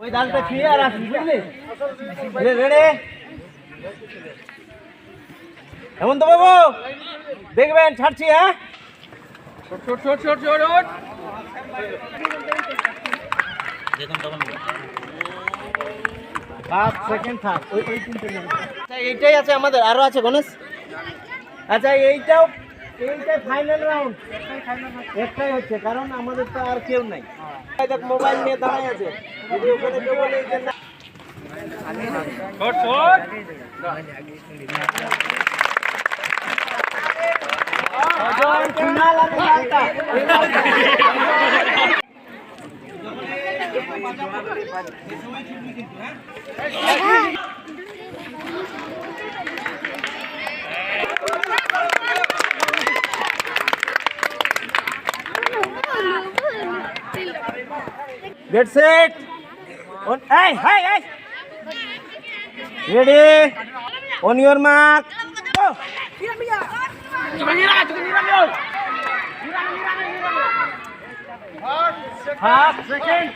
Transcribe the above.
ওই ডালটা খেয়ে আর আসবি বুঝলি? রেডি? হেমন্ত বাবু দেখবেন ছাড়ছি। হ্যাঁ দেখুন তখন ফার্স্ট সেকেন্ড থার্ড ওই তিনটে। আচ্ছা এইটাই আছে আমাদের, আরো আছে গণেশ? আচ্ছা এইটাই ফাইনাল রাউন্ড, একটাই হচ্ছে, কারণ আমাদের তো আর কেউ নাই। দেখ মোবাইল নিয়ে দাঁড়ায় আছে, যদি ওখানে কেউ বলে যে না get set on hey ready on your mark go half second